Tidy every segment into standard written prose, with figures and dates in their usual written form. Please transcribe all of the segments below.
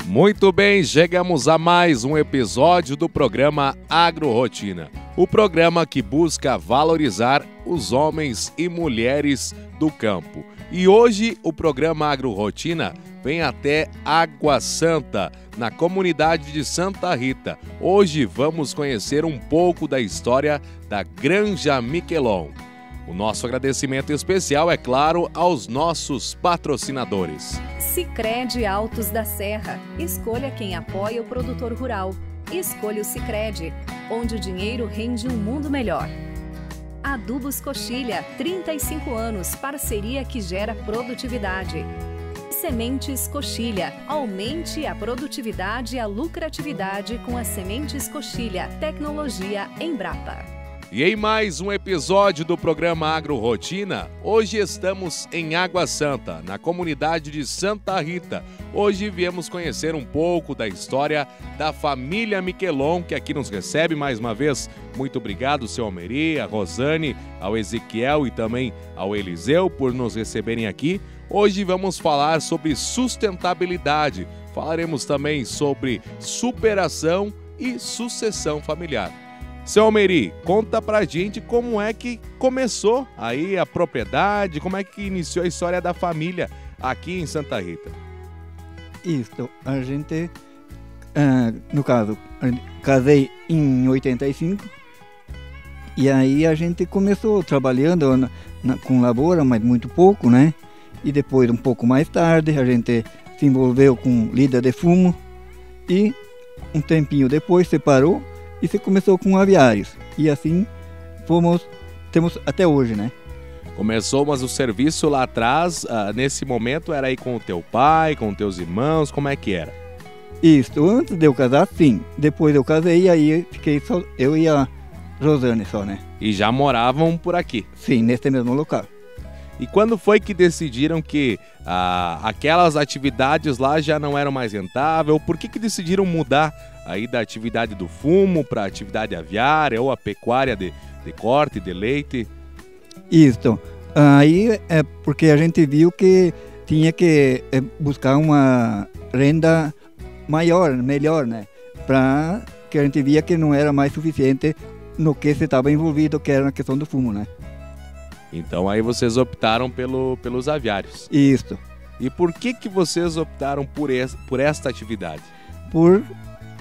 Muito bem, chegamos a mais um episódio do programa Agrorotina, o programa que busca valorizar os homens e mulheres do campo. E hoje o programa Agrorotina vem até Água Santa, na comunidade de Santa Rita. Hoje vamos conhecer um pouco da história da Granja Miquelon. O nosso agradecimento especial, é claro, aos nossos patrocinadores. Sicredi Altos da Serra. Escolha quem apoia o produtor rural. Escolha o Sicredi, onde o dinheiro rende um mundo melhor. Adubos Coxilha, 35 anos, parceria que gera produtividade. Sementes Coxilha, aumente a produtividade e a lucratividade com as sementes Coxilha, tecnologia Embrapa. E em mais um episódio do programa Agrorotina, hoje estamos em Água Santa, na comunidade de Santa Rita. Hoje viemos conhecer um pouco da história da família Miquelon, que aqui nos recebe mais uma vez. Muito obrigado, seu Almeri, a Rosane, ao Ezequiel e também ao Eliseu por nos receberem aqui. Hoje vamos falar sobre sustentabilidade, falaremos também sobre superação e sucessão familiar. Seu Almeri, conta pra gente como é que começou aí a propriedade, como é que iniciou a história da família aqui em Santa Rita. Isso, a gente, no caso, casei em 85 e aí a gente começou trabalhando com lavoura, mas muito pouco, né? E depois, um pouco mais tarde, a gente se envolveu com lida de fumo e um tempinho depois separou e se começou com aviários. E assim temos até hoje, né? Começou, mas o serviço lá atrás, nesse momento, era aí com o teu pai, com os teus irmãos, como é que era? Isso, antes de eu casar, sim. Depois eu casei, aí fiquei só eu e a Rosane só, né? E já moravam por aqui? Sim, nesse mesmo local. E quando foi que decidiram que aquelas atividades lá já não eram mais rentáveis? Por que decidiram mudar aí da atividade do fumo para a atividade aviária ou a pecuária de corte, de leite? Isso. Aí é porque a gente viu que tinha que buscar uma renda maior, melhor, né? Para que a gente via que não era mais suficiente no que se estava envolvido, que era na questão do fumo, né? Então aí vocês optaram pelos aviários. Isso. E por que vocês optaram por esta atividade? Por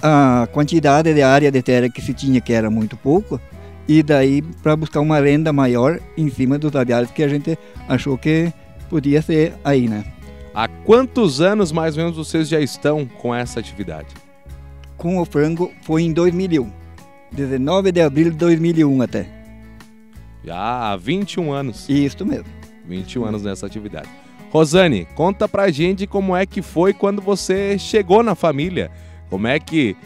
a quantidade de área de terra que se tinha, que era muito pouco, e daí para buscar uma renda maior em cima dos aviários, que a gente achou que podia ser aí, né? Há quantos anos mais ou menos vocês já estão com essa atividade? Com o frango foi em 2001, 19 de abril de 2001 até. Já há 21 anos. Isso mesmo. 21 anos nessa atividade. Rosane, conta pra gente como é que foi quando você chegou na família. Como é que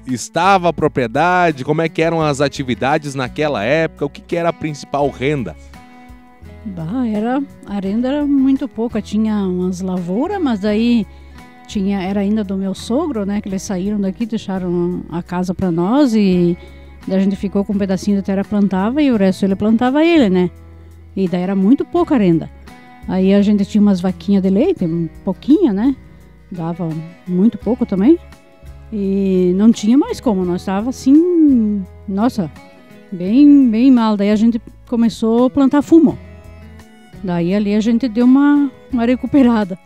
estava a propriedade, como é que eram as atividades naquela época, o que era a principal renda? A renda era muito pouca, tinha umas lavouras, mas aí era ainda do meu sogro, né, que eles saíram daqui, deixaram a casa para nós e daí a gente ficou com um pedacinho de terra, plantava e o resto ele plantava né? E daí era muito pouca renda. Aí a gente tinha umas vaquinhas de leite, pouquinha, né? Dava muito pouco também. E não tinha mais como, nós estava assim, nossa, bem mal. Daí a gente começou a plantar fumo. Daí ali a gente deu uma recuperada.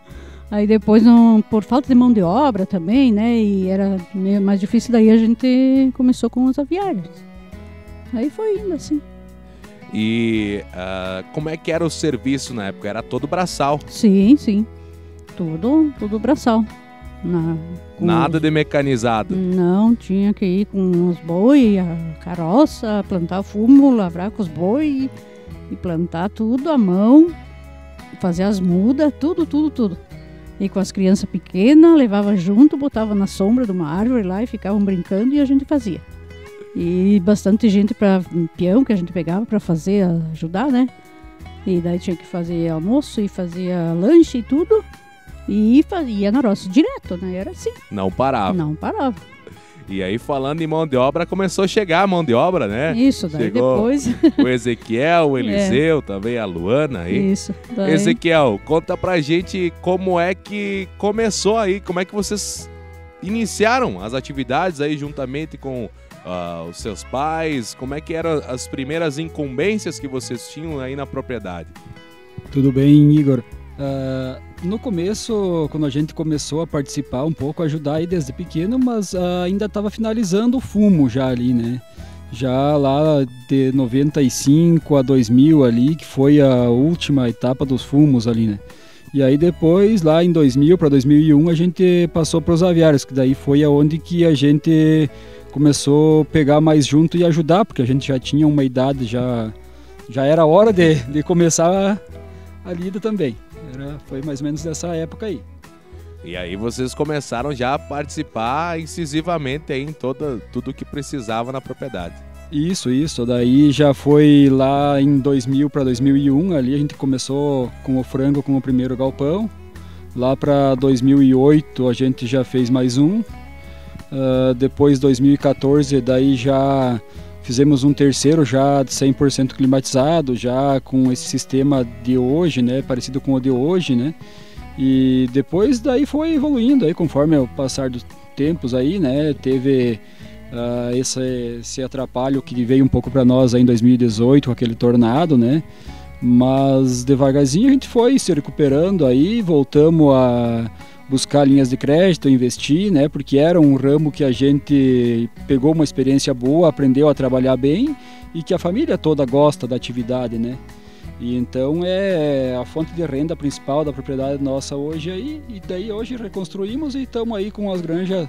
Aí depois, por falta de mão de obra também, né, e era meio mais difícil, daí a gente começou com os aviários. Aí foi indo assim. E como é que era o serviço na época? Era todo braçal? Sim. Tudo braçal. Nada de mecanizado? Não, tinha que ir com os boi, a carroça, plantar fumo, lavrar com os boi e plantar tudo à mão, fazer as mudas, tudo. E com as crianças pequenas, levava junto, botava na sombra de uma árvore lá e ficavam brincando e a gente fazia. E bastante gente para peão que a gente pegava para fazer, ajudar, né? E daí tinha que fazer almoço e fazia lanche e tudo. E ia na roça direto, né? Era assim. Não parava. Não parava. E aí, falando em mão de obra, começou a chegar a mão de obra, né? Isso, daí Chegou depois... o Ezequiel, o Eliseu, também a Luana aí. Isso, daí... Ezequiel, conta pra gente como é que começou aí, como é que vocês iniciaram as atividades aí juntamente com os seus pais, como é que eram as primeiras incumbências que vocês tinham aí na propriedade? Tudo bem, Igor? No começo, quando a gente começou a participar um pouco, ajudar aí desde pequeno, mas ainda estava finalizando o fumo já ali, né? Já lá de 95 a 2000 ali, que foi a última etapa dos fumos ali, né? E aí depois, lá em 2000 para 2001, a gente passou para os aviários, que daí foi aonde que a gente começou a pegar mais junto e ajudar, porque a gente já tinha uma idade, já era hora de começar a lida também. Foi mais ou menos dessa época aí. E aí vocês começaram já a participar incisivamente aí em tudo que precisava na propriedade. Isso. Daí já foi lá em 2000 para 2001, ali a gente começou com o frango com o primeiro galpão. Lá para 2008 a gente já fez mais um. Depois 2014 daí já fizemos um terceiro já de 100% climatizado, já com esse sistema de hoje, né, parecido com o de hoje, né? E depois daí foi evoluindo aí conforme o passar dos tempos aí, né? Teve esse atrapalho que veio um pouco para nós aí em 2018 com aquele tornado, né? Mas devagarzinho a gente foi se recuperando aí, voltamos a buscar linhas de crédito, investir, né? Porque era um ramo que a gente pegou uma experiência boa, aprendeu a trabalhar bem e que a família toda gosta da atividade, né? E então é a fonte de renda principal da propriedade nossa hoje aí, e daí hoje reconstruímos e estamos aí com as granjas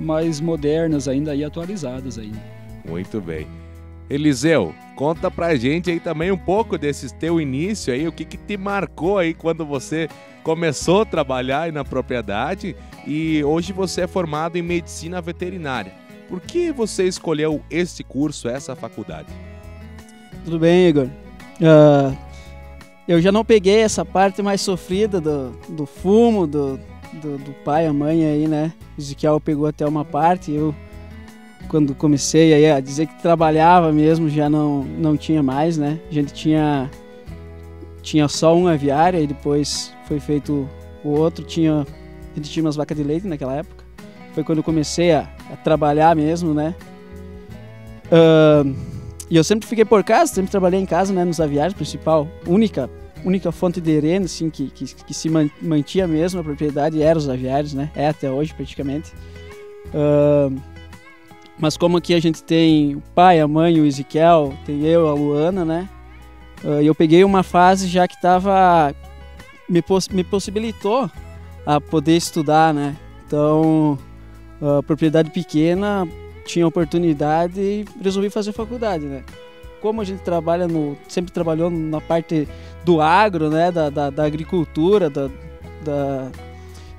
mais modernas ainda e atualizadas aí. Muito bem. Eliseu, conta pra gente aí também um pouco desse teu início aí, o que te marcou aí quando você começou a trabalhar aí na propriedade e hoje você é formado em medicina veterinária. Por que você escolheu este curso, essa faculdade? Tudo bem, Igor? Eu já não peguei essa parte mais sofrida do fumo, do pai, a mãe aí, né? Ezequiel pegou até uma parte, eu quando comecei aí a dizer que trabalhava mesmo, já não tinha mais, né? A gente tinha só um aviário e depois foi feito o outro, a gente tinha umas vacas de leite naquela época. Foi quando eu comecei a trabalhar mesmo, né? E eu sempre fiquei por casa, sempre trabalhei em casa, né? Nos aviários, principal, única fonte de renda, assim, que se mantinha mesmo a propriedade era os aviários, né? É até hoje, praticamente. Mas como aqui a gente tem o pai, a mãe, o Ezequiel, tem eu, a Luana, né? Eu peguei uma fase já que me possibilitou a poder estudar, né? Então, a propriedade pequena, tinha oportunidade e resolvi fazer faculdade, né? Como a gente trabalha sempre trabalhou na parte do agro, né? Da agricultura,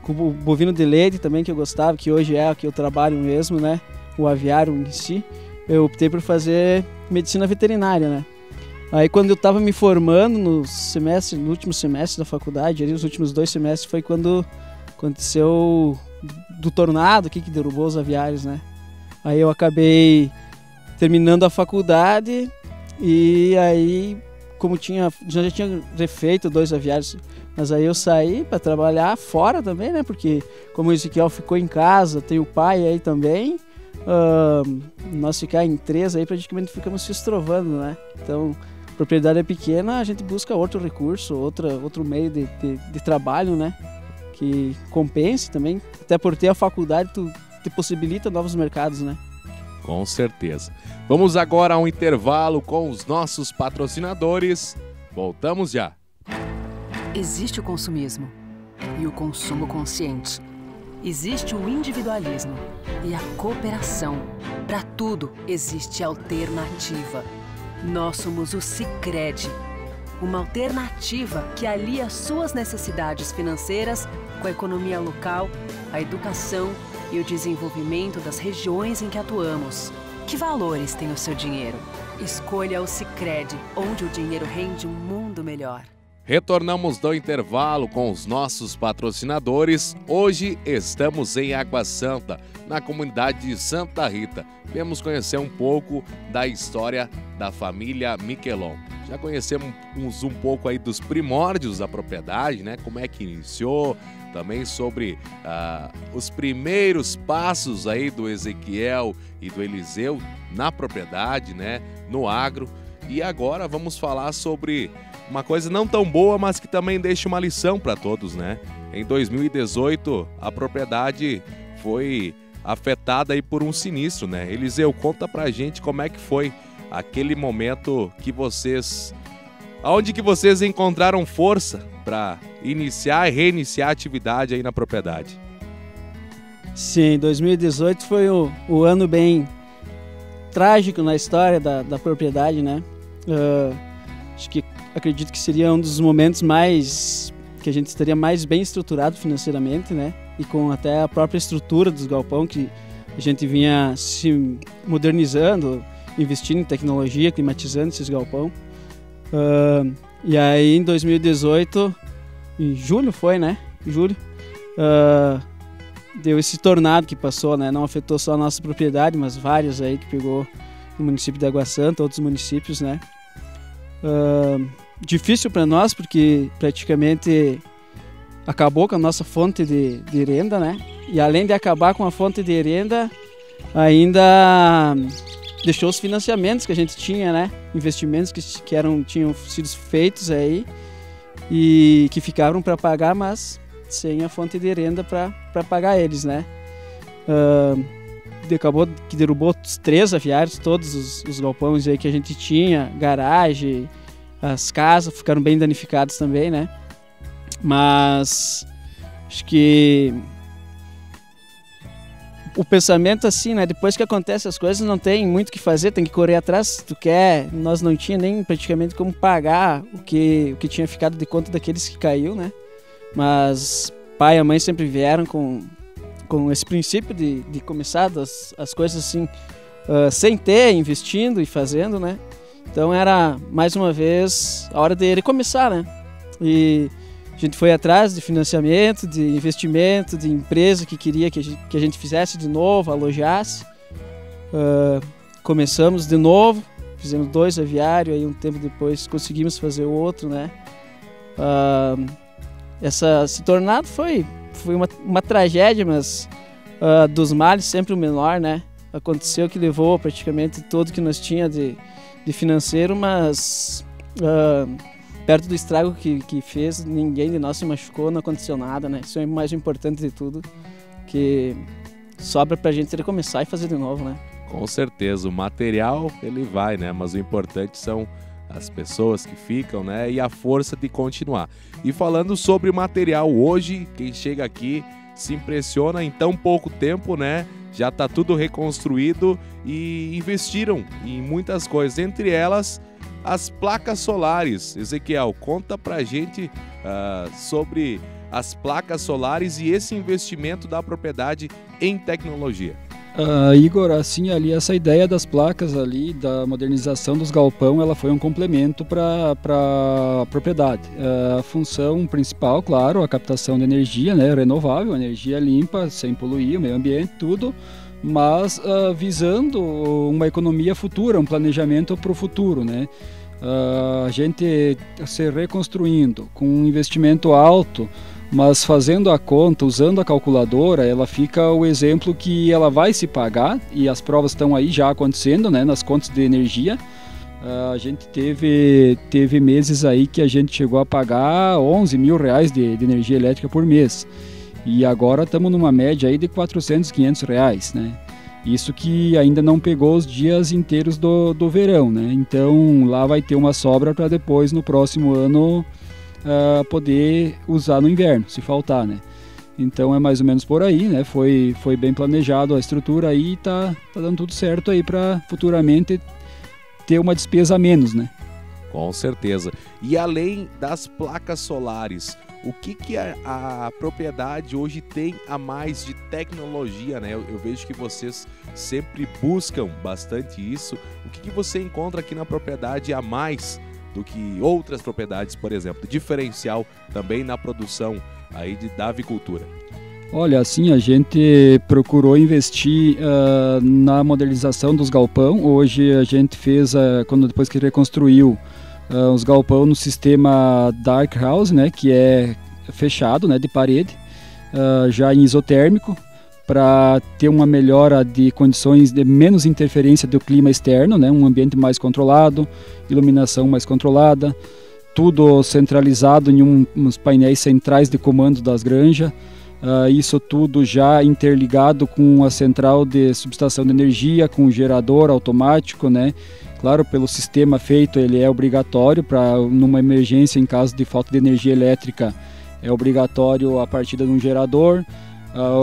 com o bovino de leite também, que eu gostava, que hoje é o que eu trabalho mesmo, né? O aviário em si, eu optei por fazer medicina veterinária, né? Aí quando eu estava me formando no último semestre da faculdade, ali, os últimos 2 semestres, foi quando aconteceu do tornado que derrubou os aviários, né? Aí eu acabei terminando a faculdade e aí, como já tinha refeito 2 aviários, mas aí eu saí para trabalhar fora também, né? Porque como o Ezequiel ficou em casa, tem o pai aí também, nós ficar em 3 aí praticamente ficamos se estrovando, né? Então, a propriedade é pequena, a gente busca outro recurso, outro meio de trabalho, né? Que compense também, até por ter a faculdade, tu te possibilita novos mercados, né? Com certeza. Vamos agora a um intervalo com os nossos patrocinadores. Voltamos já. Existe o consumismo e o consumo consciente. Existe o individualismo e a cooperação. Para tudo existe alternativa. Nós somos o Sicredi, uma alternativa que alia suas necessidades financeiras com a economia local, a educação e o desenvolvimento das regiões em que atuamos. Que valores tem o seu dinheiro? Escolha o Sicredi, onde o dinheiro rende um mundo melhor. Retornamos do intervalo com os nossos patrocinadores. Hoje estamos em Água Santa, na comunidade de Santa Rita. Viemos conhecer um pouco da história da família Miquelon. Já conhecemos um pouco aí dos primórdios da propriedade, né? Como é que iniciou, também sobre os primeiros passos aí do Ezequiel e do Eliseu na propriedade, né? No agro. E agora vamos falar sobre uma coisa não tão boa, mas que também deixa uma lição para todos, né? Em 2018, a propriedade foi afetada aí por um sinistro, né? Eliseu, conta pra gente como é que foi aquele momento que aonde que vocês encontraram força para iniciar e reiniciar a atividade aí na propriedade. Sim, 2018 foi o ano bem trágico na história da propriedade, né? Acredito que seria um dos momentos que a gente estaria mais bem estruturado financeiramente, né? E com até a própria estrutura dos galpão, que a gente vinha se modernizando, investindo em tecnologia, climatizando esses galpão. E aí em 2018, em julho foi, né? Julho, deu esse tornado que passou, né? Não afetou só a nossa propriedade, mas várias aí que pegou no município de Água Santa, outros municípios, né? Difícil para nós, porque praticamente acabou com a nossa fonte de renda, né? E além de acabar com a fonte de renda, ainda deixou os financiamentos que a gente tinha, né? Investimentos que tinham sido feitos aí e que ficaram para pagar, mas sem a fonte de renda para pagar eles, né? Acabou que derrubou os 3 aviários, todos os galpões aí que a gente tinha, garagem, as casas ficaram bem danificadas também, né? Mas acho que o pensamento assim, né? Depois que acontecem as coisas, não tem muito o que fazer, tem que correr atrás se tu quer. Nós não tinha nem praticamente como pagar o que tinha ficado de conta daqueles que caiu, né? Mas pai e a mãe sempre vieram com esse princípio de começar as coisas assim, sem ter, investindo e fazendo, né? Então era, mais uma vez, a hora dele começar, né? E a gente foi atrás de financiamento, de investimento, de empresa que queria que a gente fizesse de novo, alojasse. Começamos de novo, fizemos 2 aviários, aí um tempo depois conseguimos fazer o outro, né? Esse tornado foi uma tragédia, mas dos males sempre o menor, né? Aconteceu que levou praticamente tudo que nós tinha de financeiro, mas perto do estrago que fez, ninguém de nós se machucou, não aconteceu nada, né? Isso é o mais importante de tudo, que sobra pra gente recomeçar e fazer de novo, né? Com certeza, o material ele vai, né? Mas o importante são as pessoas que ficam, né? E a força de continuar. E falando sobre o material, hoje quem chega aqui se impressiona em tão pouco tempo, né? Já está tudo reconstruído e investiram em muitas coisas, entre elas as placas solares. Ezequiel, conta pra gente sobre as placas solares e esse investimento da propriedade em tecnologia. Igor, assim, ali essa ideia das placas ali, da modernização dos galpão, ela foi um complemento para a propriedade. A função principal, claro, a captação de energia, né, renovável, energia limpa, sem poluir o meio ambiente, tudo, mas visando uma economia futura, um planejamento para o futuro, né. A gente se reconstruindo com um investimento alto, mas fazendo a conta, usando a calculadora, ela fica o exemplo que ela vai se pagar, e as provas estão aí já acontecendo, né, nas contas de energia. A gente teve meses aí que a gente chegou a pagar 11 mil reais de energia elétrica por mês, e agora estamos numa média aí de 400, 500 reais, né? Isso que ainda não pegou os dias inteiros do verão, né? Então lá vai ter uma sobra para depois, no próximo ano, poder usar no inverno, se faltar, né? Então é mais ou menos por aí, né? Foi bem planejado a estrutura aí, e tá dando tudo certo aí para futuramente ter uma despesa a menos, né? Com certeza. E além das placas solares, o que a propriedade hoje tem a mais de tecnologia, né? Eu vejo que vocês sempre buscam bastante isso. O que você encontra aqui na propriedade a mais do que outras propriedades, por exemplo, diferencial também na produção aí da avicultura? Olha, assim, a gente procurou investir na modernização dos galpão. Hoje a gente fez, depois que reconstruiu os galpão no sistema Dark House, né, que é fechado, né, de parede, já em isotérmico, para ter uma melhora de condições de menos interferência do clima externo, né, um ambiente mais controlado, iluminação mais controlada, tudo centralizado em uns painéis centrais de comando das granjas. Isso tudo já interligado com a central de subestação de energia, com o gerador automático, né? Claro, pelo sistema feito, ele é obrigatório para numa emergência, em caso de falta de energia elétrica, é obrigatório a partida de um gerador,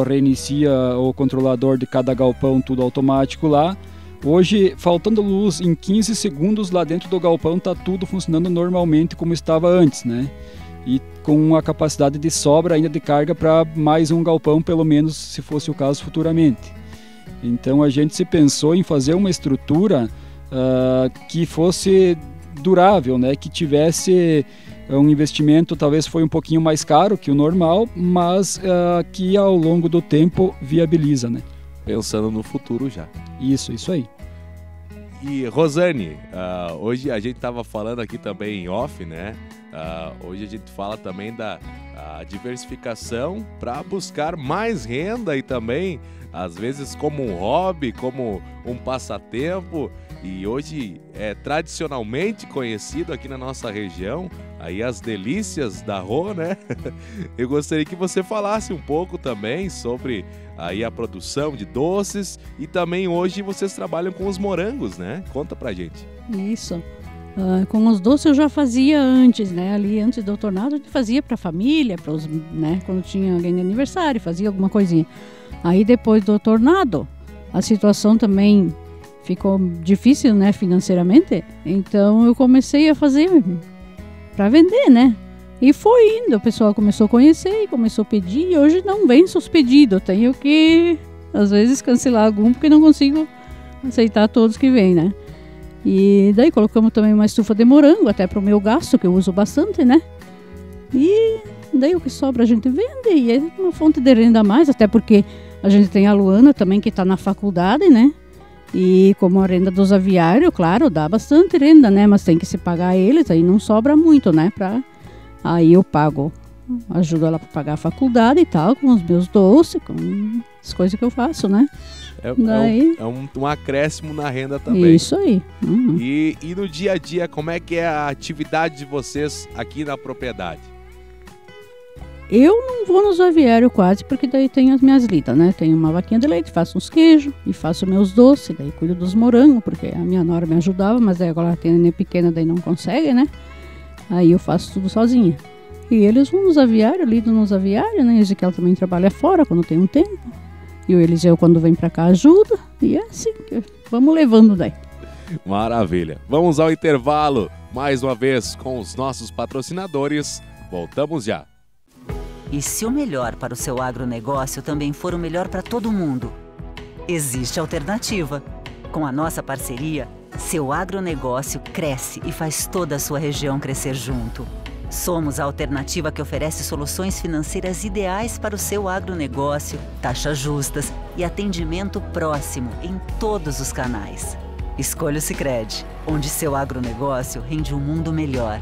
reinicia o controlador de cada galpão, tudo automático lá. Hoje, faltando luz em 15 segundos lá dentro do galpão, está tudo funcionando normalmente como estava antes, né? E com a capacidade de sobra ainda de carga para mais um galpão, pelo menos, se fosse o caso futuramente. Então a gente se pensou em fazer uma estrutura que fosse durável, né? Que tivesse um investimento, talvez foi um pouquinho mais caro que o normal, mas que ao longo do tempo viabiliza, né? Pensando no futuro já. Isso aí. E Rosane, hoje a gente estava falando aqui também em off, né? Hoje a gente fala também da diversificação para buscar mais renda e também, às vezes, como um hobby, como um passatempo. E hoje é tradicionalmente conhecido aqui na nossa região, aí as delícias da Rô, né? Eu gostaria que você falasse um pouco também sobre aí a produção de doces e também hoje vocês trabalham com os morangos, né? Conta pra gente. Isso. Com os doces eu já fazia antes, né? Ali antes do tornado a gente fazia para a família, né? Quando tinha alguém de aniversário, fazia alguma coisinha. Aí depois do tornado, a situação também ficou difícil, né? Financeiramente. Então eu comecei a fazer para vender, né? E foi indo, o pessoal começou a conhecer e começou a pedir. E hoje não vem os pedidos, eu tenho que às vezes cancelar algum porque não consigo aceitar todos que vêm, né? E daí colocamos também uma estufa de morango, até para o meu gasto, que eu uso bastante, né? E daí o que sobra a gente vende, e é uma fonte de renda a mais, até porque a gente tem a Luana também, que está na faculdade, né? E como a renda dos aviários, claro, dá bastante renda, né? Mas tem que se pagar eles, aí não sobra muito, né? Aí eu pago, ajudo ela para pagar a faculdade e tal, com os meus doces, com as coisas que eu faço, né? É um acréscimo na renda também. Isso aí. Uhum. E no dia a dia, como é que é a atividade de vocês aqui na propriedade? Eu não vou nos aviários quase, porque daí tem as minhas lidas, né? Tenho uma vaquinha de leite, faço uns queijos e faço meus doces, daí cuido dos morangos, porque a minha nora me ajudava, mas daí agora ela tem neném pequena, daí não consegue, né? Aí eu faço tudo sozinha. E eles vão nos aviários, lidam nos aviários, né? Ezequiel também trabalha fora quando tem um tempo. E o Eliseu, quando vem pra cá, ajuda. E é assim, vamos levando daí. Maravilha. Vamos ao intervalo, mais uma vez, com os nossos patrocinadores. Voltamos já. E se o melhor para o seu agronegócio também for o melhor para todo mundo? Existe alternativa. Com a nossa parceria, seu agronegócio cresce e faz toda a sua região crescer junto. Somos a alternativa que oferece soluções financeiras ideais para o seu agronegócio, taxas justas e atendimento próximo em todos os canais. Escolha o Sicredi, onde seu agronegócio rende um mundo melhor.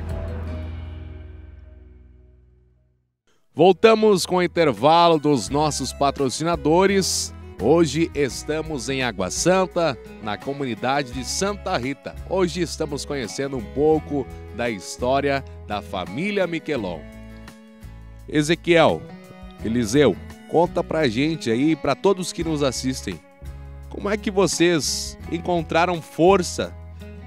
Voltamos com o intervalo dos nossos patrocinadores. Hoje estamos em Água Santa, na comunidade de Santa Rita. Hoje estamos conhecendo um pouco da história da família Miquelon. Ezequiel, Eliseu, conta pra gente aí, pra todos que nos assistem, como é que vocês encontraram força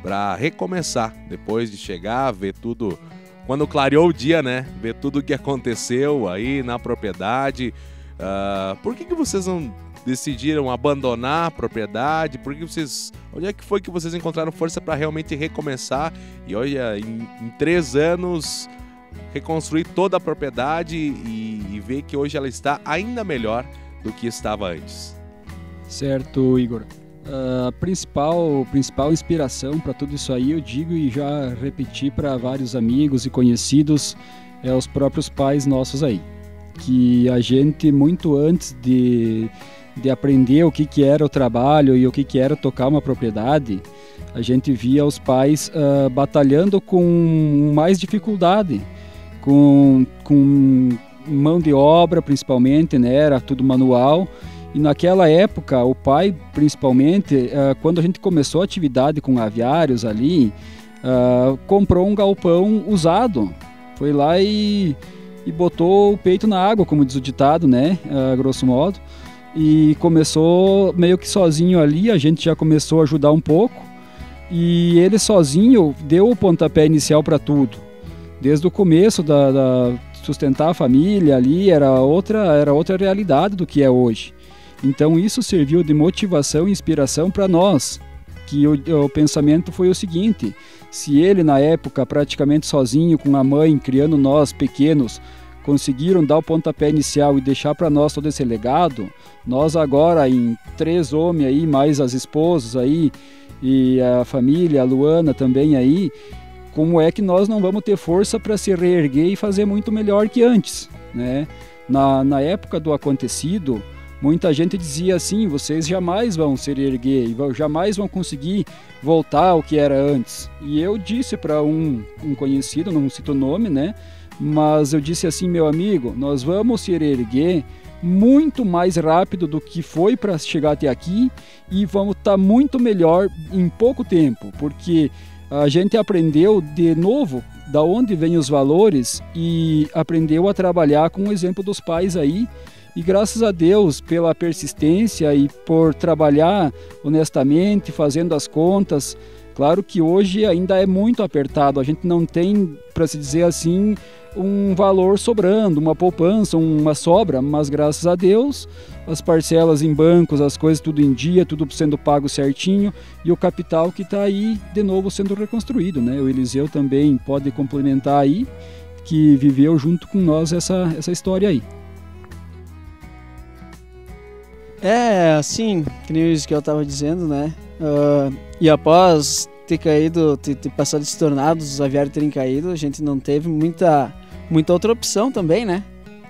para recomeçar, depois de chegar, ver tudo, quando clareou o dia, né? Ver tudo o que aconteceu aí na propriedade. Por que vocês não decidiram abandonar a propriedade? Onde é que foi que vocês encontraram força para realmente recomeçar? E olha, em 3 anos, reconstruir toda a propriedade e ver que hoje ela está ainda melhor do que estava antes. Certo, Igor. A principal inspiração para tudo isso aí, eu digo e já repeti para vários amigos e conhecidos, é os próprios pais nossos aí. Que a gente, muito antes de aprender o que era o trabalho e o que era tocar uma propriedade, a gente via os pais batalhando com mais dificuldade, com mão de obra principalmente, né? Era tudo manual. E naquela época, o pai, principalmente, quando a gente começou a atividade com aviários ali, comprou um galpão usado. Foi lá e botou o peito na água, como diz o ditado, né? Grosso modo. E começou meio que sozinho ali, a gente já começou a ajudar um pouco. E ele sozinho deu o pontapé inicial para tudo. Desde o começo da sustentar a família ali, era outra realidade do que é hoje. Então isso serviu de motivação e inspiração para nós, que o pensamento foi o seguinte: se ele na época praticamente sozinho com a mãe, criando nós pequenos, conseguiram dar o pontapé inicial e deixar para nós todo esse legado, nós agora em 3 homens aí, mais as esposas aí, e a família, a Luana também aí, como é que nós não vamos ter força para se reerguer e fazer muito melhor que antes, né? Na época do acontecido, muita gente dizia assim: vocês jamais vão se reerguer, jamais vão conseguir voltar ao que era antes. E eu disse para um conhecido, não cito o nome, né? Mas eu disse assim: meu amigo, nós vamos se reerguer muito mais rápido do que foi para chegar até aqui e vamos estar muito melhor em pouco tempo, porque a gente aprendeu de novo da onde vêm os valores e aprendeu a trabalhar com o exemplo dos pais aí. E graças a Deus pela persistência e por trabalhar honestamente, fazendo as contas. Claro que hoje ainda é muito apertado, a gente não tem, para se dizer assim, um valor sobrando, uma poupança, uma sobra, mas graças a Deus as parcelas em bancos, as coisas tudo em dia, tudo sendo pago certinho e o capital que está aí de novo sendo reconstruído, né? O Eliseu também pode complementar aí, que viveu junto com nós essa história aí. É, assim, que nem isso que eu estava dizendo, né? E após ter caído, ter passado de se tornado, os aviários terem caído, a gente não teve muita outra opção também, né?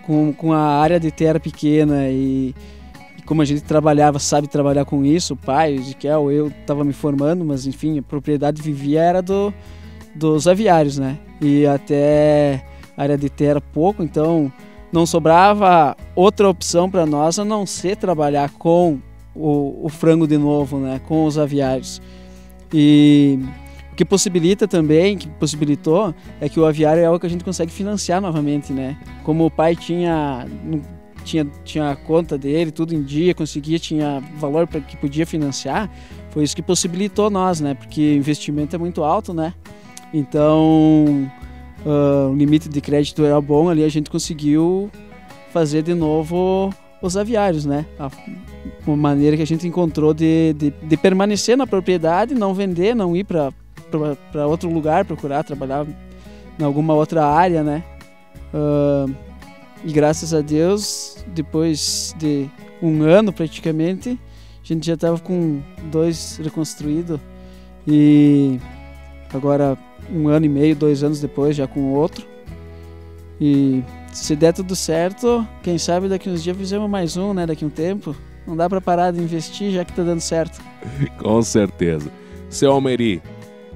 Com a área de terra pequena e como a gente trabalhava, sabe trabalhar com isso, o pai, o Ezequiel, eu estava me formando, mas enfim, a propriedade vivia era dos aviários, né? E até a área de terra pouco, então não sobrava outra opção para nós a não ser trabalhar com o frango de novo, né? Com os aviários. E o que possibilitou é que o aviário é algo que a gente consegue financiar novamente, né? Como o pai tinha a conta dele, tudo em dia, tinha valor para que podia financiar, foi isso que possibilitou nós, né? Porque o investimento é muito alto, né? Então, o limite de crédito era bom, ali a gente conseguiu fazer de novo os aviários, né? Uma maneira que a gente encontrou de permanecer na propriedade, não vender, não ir para outro lugar, procurar trabalhar em alguma outra área, né? E graças a Deus, depois de 1 ano praticamente, a gente já estava com 2 reconstruídos e agora 1 ano e meio, 2 anos depois, já com outro. E se der tudo certo, quem sabe daqui uns dias fizemos mais um, né? Daqui um tempo. Não dá para parar de investir já que tá dando certo. Com certeza. Seu Almeri,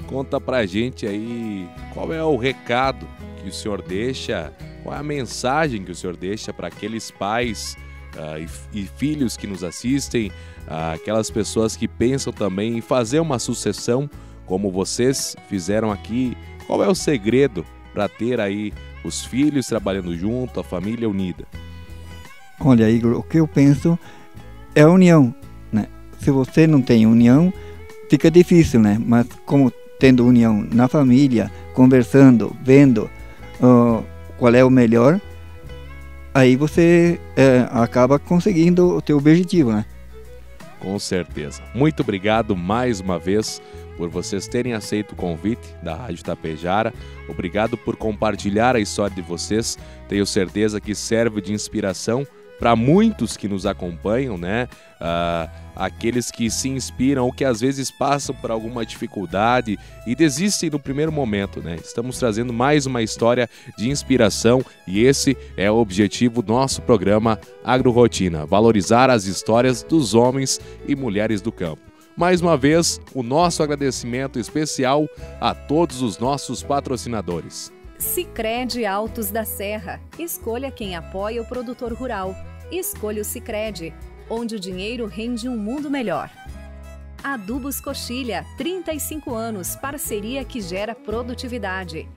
conta pra gente aí qual é o recado que o senhor deixa, qual é a mensagem que o senhor deixa para aqueles pais e filhos que nos assistem, aquelas pessoas que pensam também em fazer uma sucessão como vocês fizeram aqui. Qual é o segredo para ter aí os filhos trabalhando junto, a família unida? Olha, Igor, o que eu penso é a união, né? Se você não tem união, fica difícil, né? Mas como tendo união na família, conversando, vendo qual é o melhor, aí você acaba conseguindo o teu objetivo, né? Com certeza. Muito obrigado mais uma vez por vocês terem aceito o convite da Rádio Tapejara. Obrigado por compartilhar a história de vocês. Tenho certeza que serve de inspiração para muitos que nos acompanham, né? Aqueles que se inspiram ou que às vezes passam por alguma dificuldade e desistem no primeiro momento, né? Estamos trazendo mais uma história de inspiração e esse é o objetivo do nosso programa AgroRotina, valorizar as histórias dos homens e mulheres do campo. Mais uma vez, o nosso agradecimento especial a todos os nossos patrocinadores. Sicredi Altos da Serra. Escolha quem apoia o produtor rural. Escolha o Sicredi, onde o dinheiro rende um mundo melhor. Adubos Coxilha, 35 anos, parceria que gera produtividade.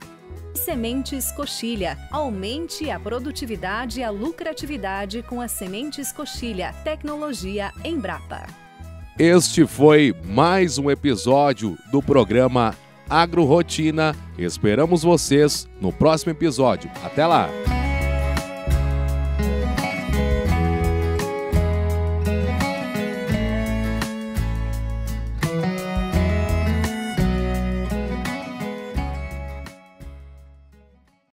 Sementes Coxilha, aumente a produtividade e a lucratividade com as sementes Coxilha, tecnologia Embrapa. Este foi mais um episódio do programa AgroRotina. Esperamos vocês no próximo episódio. Até lá!